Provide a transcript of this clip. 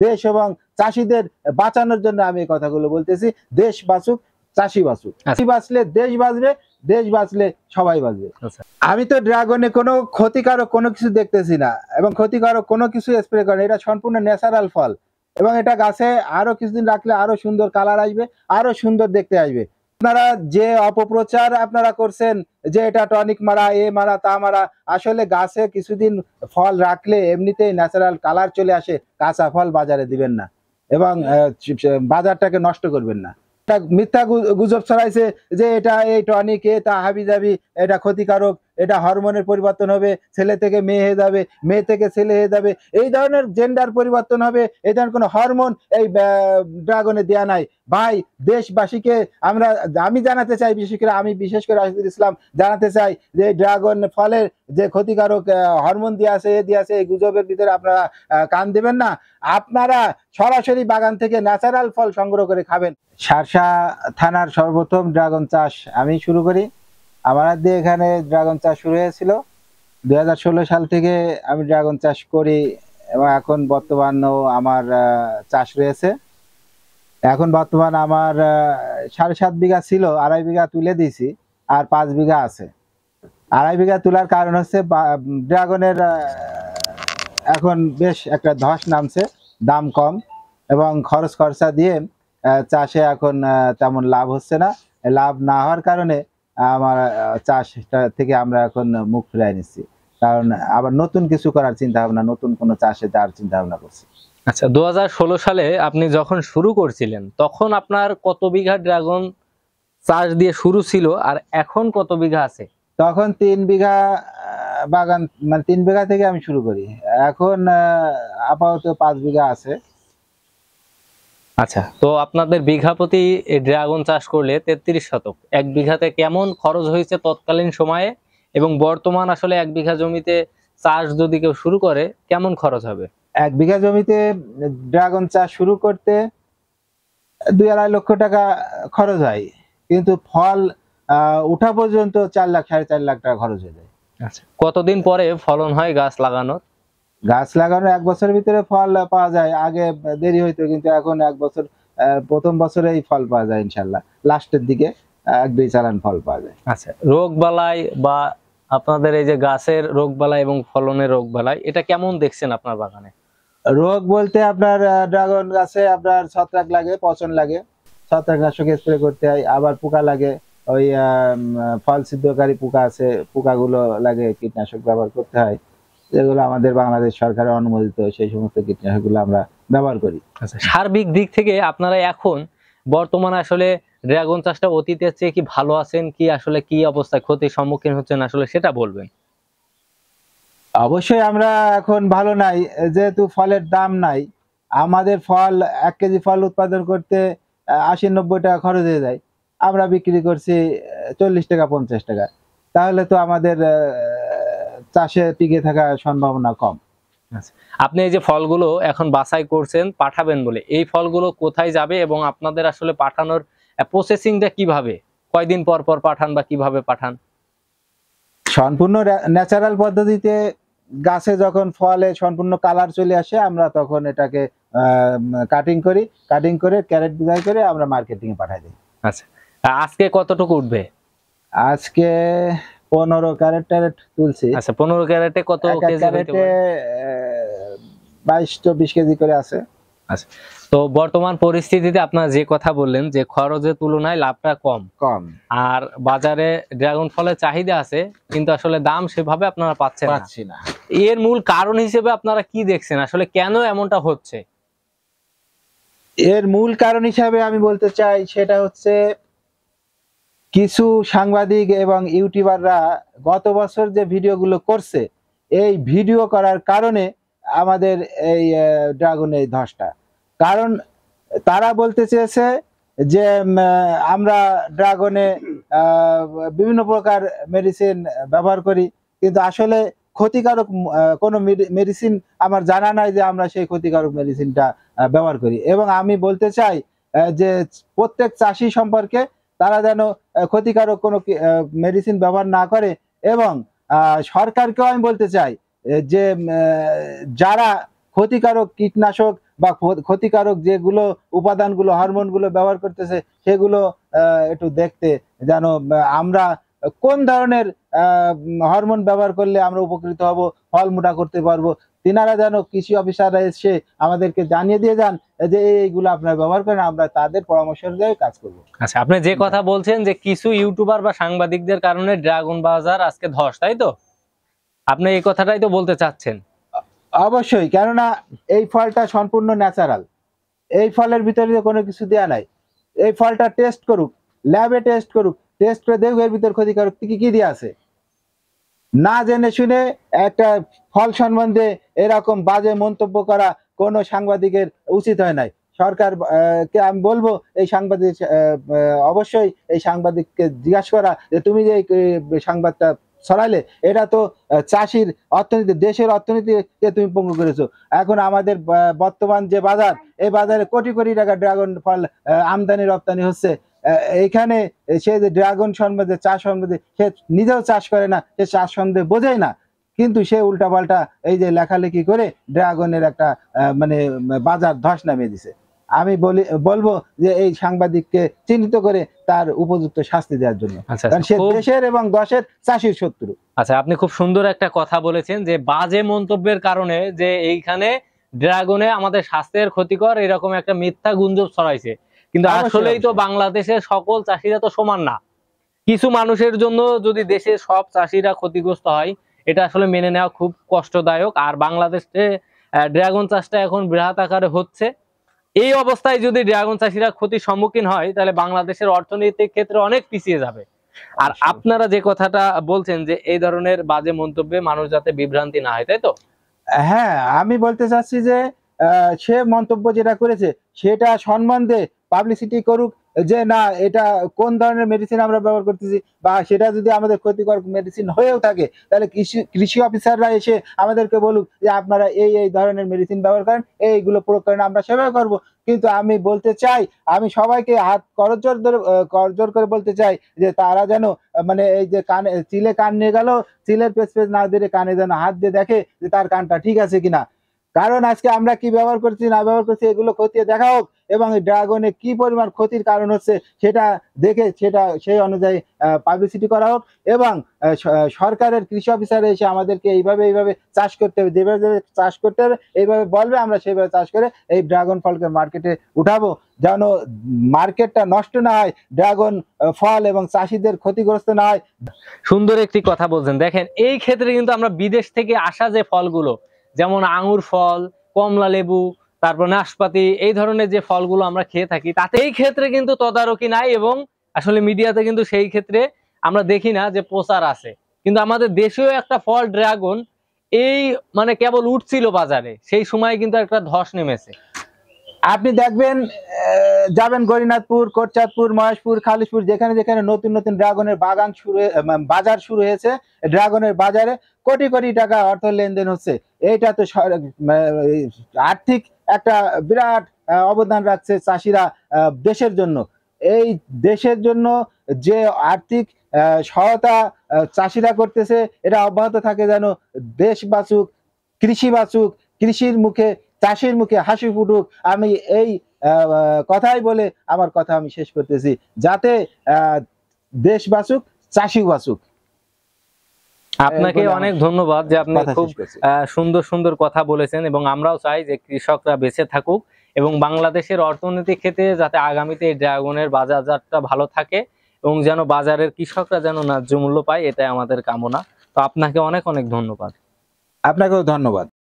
দেশ এবং চাষিদের বাঁচানোর জন্য আমি এই কথাগুলো বলতেছি। দেশ বাঁচুক, চাষি বাঁচুক। চাষি বাঁচলে দেশ বাঁচবে, দেশ বাঁচলে সবাই বাঁচবে। আমি তো ড্রাগনে কোনো ক্ষতিকারক কোনো কিছু দেখতেছি না, এবং ক্ষতিকারক কোনো কিছু স্প্রে করে, এটা সম্পূর্ণ ন্যাচারাল ফল, এবং এটা গাছে আরো কিছুদিন রাখলে আরো সুন্দর কালার আসবে, আরো সুন্দর দেখতে আসবে। আপনারা যে অপপ্রচার আপনারা করছেন যে এটা টনিক মারা, এ মারা, তা মারা, আসলে গাছে কিছুদিন ফল রাখলে এমনিতেই ন্যাচারাল কালার চলে আসে। কাঁচা ফল বাজারে দিবেন না, এবং বাজারটাকে নষ্ট করবেন না। মিথ্যা গুজব ছড়াইছে যে এটা এই টনিক, এটা হাবি জাবি, এটা ক্ষতিকারক, এটা হরমোনের পরিবর্তন হবে, ছেলে থেকে মেয়ে হয়ে যাবে, মেয়ে থেকে ছেলে হয়ে যাবে, এই ধরনের জেন্ডার পরিবর্তন হবে, এই ধরনের কোনো হরমোন এই ড্রাগনে দেয়া নাই ভাই। দেশবাসীকে আমি জানাতে চাই, বিশেষ করে রাশিদুল ইসলাম জানাতে চাই যে ড্রাগন ফলের যে ক্ষতিকারক হরমোন দিয়ে আছে, এই গুজবের ভিতরে আপনারা কান দেবেন না। আপনারা সরাসরি বাগান থেকে ন্যাচারাল ফল সংগ্রহ করে খাবেন। শার্শা থানার সর্বপ্রথম ড্রাগন চাষ আমি শুরু করি। আমাদের এখানে ড্রাগন চাষ শুরু হয়েছিল 2016 সাল থেকে আমি ড্রাগন চাষ করি, এবং এখন বর্তমানেও আমার চাষ রয়েছে। এখন বর্তমান আমার 7.5 বিঘা ছিল, 2.5 বিঘা তুলে দিয়েছি, আর 5 বিঘা আছে। 2.5 বিঘা তোলার কারণ হচ্ছে ড্রাগনের এখন বেশ একটা ধস নামছে, দাম কম, এবং খরচ খরচা দিয়ে চাষে এখন তেমন লাভ হচ্ছে না। লাভ না হওয়ার কারণে আমার চাষটা থেকে আমরা এখন মুখ ফিরাই নিচ্ছি, কারণ আবার নতুন কিছু করার চিন্তা ভাবনা, নতুন কোনো চাষে যাওয়ার চিন্তা ভাবনা করছি। আচ্ছা, 2016 সালে আপনি যখন শুরু করছিলেন তখন আপনার কত বিঘা ড্রাগন চাষ দিয়ে শুরু ছিল, আর এখন কত বিঘা আছে? তখন 3 বিঘা বাগান, মানে 3 বিঘা থেকে আমি শুরু করি। এখন আপাতত 5 বিঘা আছে। আচ্ছা, তো আপনাদের বিঘা প্রতি ড্রাগন চাষ করলে 33 শতক, 1 বিঘাতে কেমন খরচ হয়েছে তৎকালীন সময়ে, এবং বর্তমান আসলে 1 বিঘা জমিতে চাষ যদি কেউ শুরু করে কেমন খরচ হবে? 1 বিঘা জমিতে ড্রাগন চাষ শুরু করতে 2-2.5 লক্ষ টাকা খরচ হয়, কিন্তু ফল উঠা পর্যন্ত 4 লাখ 4.5 লাখ টাকা খরচ হয়ে যায়। আচ্ছা, কতদিন পরে ফলন হয় গাছ লাগানোর? গাছ লাগানোর 1 বছরের ভিতরে ফল পাওয়া যায়। আগে দেরি হইতো, কিন্তু এখন 1 বছর, প্রথম বছরেই ফল পাওয়া যায় ইনশাল্লাহ। লাস্টের দিকে 1-2 চালান ফল পাওয়া যায়। আচ্ছা, রোগ বালাই বা আপনাদের এই যে গাছের রোগ বালাই এবং ফলনের রোগ বালাই, এটা কেমন দেখছেন আপনার বাগানে? রোগ বলতে আপনার ড্রাগন গাছে আপনার ছত্রাক লাগে, পচন লাগে, ছত্রাকনাশক স্প্রে করতে হয়। আবার পোকা লাগে, ওই ফল ছিদ্রকারী পোকা আছে, পোকাগুলো লাগে, কীটনাশক ব্যবহার করতে হয়, যেগুলো আমাদের বাংলাদেশ সরকারের অনুমোদিত, সেই সমস্ত কীটনাশকগুলো আমরা ব্যবহার করি। আচ্ছা, সার্বিক দিক থেকে আপনারা এখন বর্তমানে আসলে ড্রাগন চাষটা অতীতের চেয়ে কি ভালো আছেন, কি আসলে কি অবস্থায় ক্ষতির সম্মুখীন হচ্ছেন আসলে সেটা বলবেন। অবশ্যই আমরা এখন ভালো নাই, যেহেতু ফলের দাম নাই। আমাদের ফল 1 কেজি ফল উৎপাদন করতে 80-90 টাকা খরচ হয়ে যায়, আমরা বিক্রি করছি 40 টাকা 50 টাকা। তাহলে তো আমাদের চাষে টিকে থাকার সম্ভাবনা কম। আচ্ছা, আপনি এই যে ফলগুলো এখন বাছাই করছেন পাঠাবেন বলে, এই ফলগুলো কোথায় যাবে এবং আপনাদের আসলে পাঠানোর প্রসেসিংটা কিভাবে, কয়দিন পর পর পাঠান বা কিভাবে পাঠান? সম্পূর্ণ ন্যাচারাল পদ্ধতিতে গাছে যখন ফলে সম্পূর্ণ কালার চলে আসে, আমরা তখন এটাকে কাটিং করে ক্যারেট বিদায় করে আমরা মার্কেটিং এ পাঠাই দিই। আচ্ছা, আজকে কতটুকু উঠবে? আজকে 15 ক্যারেট তুলছি। আচ্ছা, 15 ক্যারেটে কত কেজি হইতে পারে? 22-24 কেজি করে আছে। আচ্ছা, তো বর্তমান পরিস্থিতিতে আপনারা যে কথা বললেন যে খরচের তুলনায় লাভটা কম, আর বাজারে ড্রাগন ফলের চাহিদা আছে কিন্তু আসলে দাম সেভাবে আপনারা পাচ্ছেন না। এর মূল কারণ হিসেবে আপনারা কি দেখছেন, আসলে কেন এমনটা হচ্ছে? এর মূল কারণ হিসাবে আমি বলতে চাই, সেটা হচ্ছে কিছু সাংবাদিক এবং ইউটিউবাররা গত বছর যে ভিডিওগুলো করছে, এই ভিডিও করার কারণে আমাদের এই ড্রাগনের ধসটা। কারণ তারা বলতে চেয়েছে যে আমরা ড্রাগনে বিভিন্ন প্রকার মেডিসিন ব্যবহার করি, কিন্তু আসলে ক্ষতিকারক কোনো মেডিসিন আমার জানা নাই যে আমরা সেই ক্ষতিকারক মেডিসিনটা ব্যবহার করি। এবং আমি বলতে চাই যে প্রত্যেক চাষি সম্পর্কে তারা যেন ক্ষতিকারক কোনো মেডিসিন ব্যবহার না করে, এবং সরকারকেও আমি বলতে চাই যে যারা ক্ষতিকারক কীটনাশক বা ক্ষতিকারক যেগুলো উপাদানগুলো হরমোনগুলো ব্যবহার করতেছে সেগুলো একটু দেখতে, যেন আমরা কোন ধরনের হরমোন ব্যবহার করলে আমরা উপকৃত হব, ফল মোটা করতে পারবো, তিনারা যেন কৃষি অফিসাররা এসে আমাদেরকে জানিয়ে দিয়ে যান যে এইগুলো আপনারা ব্যবহার করেন, আমরা তাদের পরামর্শ অনুযায়ী কাজ করবো। আচ্ছা, আপনি যে কথা বলছেন যে কিছু ইউটিউবার বা সাংবাদিকদের কারণে ড্রাগন বাজার আজকে ধস, তাই তো? আপনি এই কথাটাই তো বলতে চাচ্ছেন? অবশ্যই, কেননা এই ফলটা সম্পূর্ণ ন্যাচারাল, এই ফলের ভিতরে কোনো কিছু দেয়া নাই। এই ফলটা টেস্ট করুক, ল্যাবে টেস্ট করুক, টেস্ট করে দেখুক এর ভিতর ক্ষতিকারক কি দিয়ে আছে। না জেনে শুনে একটা ফল সম্বন্ধে এরকম বাজে মন্তব্য করা কোনো সাংবাদিকের উচিত হয় নাই। সরকার কে আমি বলবো এই সাংবাদিক অবশ্যই এই সাংবাদিককে জিজ্ঞাসা করা যে তুমি যে সংবাদটা ছড়ালে এটা তো চাষির অর্থনীতি, দেশের অর্থনীতিকে তুমি পঙ্গু করেছো। এখন আমাদের বর্তমান যে বাজার, এই বাজারে কোটি কোটি টাকা ড্রাগন ফল আমদানি রপ্তানি হচ্ছে। এইখানে সে যে ড্রাগন সম্বন্ধে, চাষ সম্বন্ধে, সে নিজেও চাষ করে না, সে চাষ সম্বন্ধে বোঝেই না, কিন্তু সে উল্টাপাল্টা এই যে লেখালেখি করে ড্রাগনের একটা মানে বাজার ধস নামিয়ে দিছে। আমি বলবো যে এই সাংবাদিককে চিহ্নিত করে তার উপযুক্ত শাস্তি দেওয়ার জন্য, কারণ সে দেশের এবং দশের চাষির শত্রু। আচ্ছা, আপনি খুব সুন্দর একটা কথা বলেছেন যে বাজে মন্তব্যের কারণে যে এইখানে ড্রাগনে আমাদের স্বাস্থ্যের ক্ষতিকর এরকম একটা মিথ্যা গুঞ্জন ছড়াইছে, কিন্তু আসলেই তো বাংলাদেশের সকল চাষিরা তো সমান না। কিছু মানুষের জন্য যদি দেশের সব চাষিরা ক্ষতিগ্রস্ত হয়, এটা আসলে মেনে নেওয়া খুব কষ্টদায়ক। আর বাংলাদেশে ড্রাগন চাষটা এখন বৃহৎ আকারে হচ্ছে। এই অবস্থায় যদি ড্রাগন চাষিরা ক্ষতির সম্মুখীন হয়, তাহলে বাংলাদেশের অর্থনৈতিক ক্ষেত্রে অনেক পিছিয়ে যাবে। আর আপনারা যে কথাটা বলছেন যে এই ধরনের বাজে মন্তব্যে মানুষ যাতে বিভ্রান্তি না হয়, তাই তো? হ্যাঁ, আমি বলতে চাচ্ছি যে সে মন্তব্য যেটা করেছে সেটা সম্বন্ধে পাবলিসিটি করুক, যে না এটা কোন ধরনের মেডিসিন আমরা ব্যবহার করতেছি, বা সেটা যদি আমাদের ক্ষতিকর মেডিসিন হয়েও থাকে তাহলে কৃষি অফিসাররা এসে আমাদেরকে বলুক যে আপনারা এই ধরনের মেডিসিন ব্যবহার করেন, এইগুলো প্রয়োগ করেন, আমরা সেভাবে করব। কিন্তু আমি বলতে চাই, আমি সবাইকে হাত করজোড় করে বলতে চাই যে তারা যেন মানে এই যে কানে চিলে কান নিয়ে গেল, চিলের পেছ না দিয়ে কানে যেন হাত দিয়ে দেখে যে তার কানটা ঠিক আছে কিনা। কারণ আজকে আমরা কি ব্যবহার করছি না ব্যবহার করছি এগুলো খতিয়ে দেখা হোক, এবং ড্রাগনে কি পরিমাণ ক্ষতির কারণ হচ্ছে সেটা দেখে সেটা সেই অনুযায়ী পাবলিসিটি করা হোক, এবং সরকারের কৃষি অফিসার এসে আমাদেরকে এইভাবে চাষ করতে হবে, যেভাবে চাষ করতে হবে এইভাবে বলবে, আমরা সেইভাবে চাষ করে এই ড্রাগন ফলকে মার্কেটে উঠাবো, যেন মার্কেটটা নষ্ট না হয়, ড্রাগন ফল এবং চাষিদের ক্ষতিগ্রস্ত না হয়। সুন্দর একটি কথা বলছেন। দেখেন, এই ক্ষেত্রে কিন্তু আমরা বিদেশ থেকে আসা যে ফলগুলো, যেমন আঙ্গুর ফল, কমলা লেবু, তারপর নাশপাতি, এই ধরনের যে ফলগুলো আমরা খেয়ে থাকি, তাতে এই ক্ষেত্রে কিন্তু তদারকি নাই, এবং আসলে মিডিয়াতে কিন্তু সেই ক্ষেত্রে আমরা দেখি না যে প্রচার আছে। কিন্তু আমাদের দেশেও একটা ফল ড্রাগন এই মানে কেবল উঠছিল বাজারে, সেই সময় কিন্তু একটা ধস নেমেছে। আপনি দেখবেন, যাবেন গরিনাথপুর, কোটচাঁদপুর, মহেশপুর, খালিশপুর, যেখানে যেখানে নতুন নতুন ড্রাগনের বাজার শুরু হয়েছে, ড্রাগনের বাজারে কোটি কোটি টাকা অর্থ লেনদেন হচ্ছে। এইটা তো আর্থিক একটা বিরাট অবদান রাখছে চাষিরা দেশের জন্য। এই দেশের জন্য যে আর্থিক সহায়তা চাষিরা করতেছে, এটা অব্যাহত থাকে, যেন দেশ বাঁচুক, কৃষি বাঁচুক, কৃষির মুখে, চাষির মুখে হাসি ফুটুক। আমি এই কথাই বলে আমার কথা আমি শেষ করতেছি, যাতে দেশ বাঁচুক, চাষি বাঁচুক। আপনাকে অনেক ধন্যবাদ যে আপনি খুব সুন্দর সুন্দর কথা বলেছেন, এবং আমরাও চাই যে কৃষকরা বেঁচে থাকুক এবং বাংলাদেশের অর্থনৈতিক ক্ষেত্রে যাতে আগামীতে এই ড্রাগনের বাজারটা ভালো থাকে, এবং যেন বাজারের কৃষকরা যেন ন্যায্য মূল্য পায়, এটাই আমাদের কামনা। তো আপনাকে অনেক অনেক ধন্যবাদ। আপনাকেও ধন্যবাদ।